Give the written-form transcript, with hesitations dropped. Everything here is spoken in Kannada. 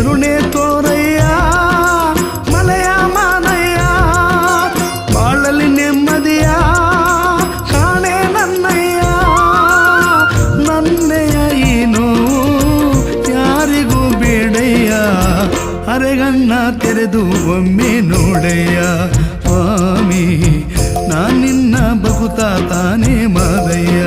ಕರುಣೆ ತೋರಯ್ಯ ಮಲೆಯ ಮಾನಯ್ಯ ಬಾಳಲಿ ನೆಮ್ಮದಿಯ ಕಾಣೆ ನನ್ನಯ್ಯ ನನ್ನೆಯ ಏನು ಯಾರಿಗೂ ಬೇಡಯ್ಯ ಅರೆಗಣ್ಣ ತೆರೆದು ಒಮ್ಮೆ ನೋಡಯ್ಯ ಸ್ವಾಮಿ ನಾನಿನ್ನ ಬಗುತ್ತಾ ತಾನೇ ಮಾದಯ್ಯ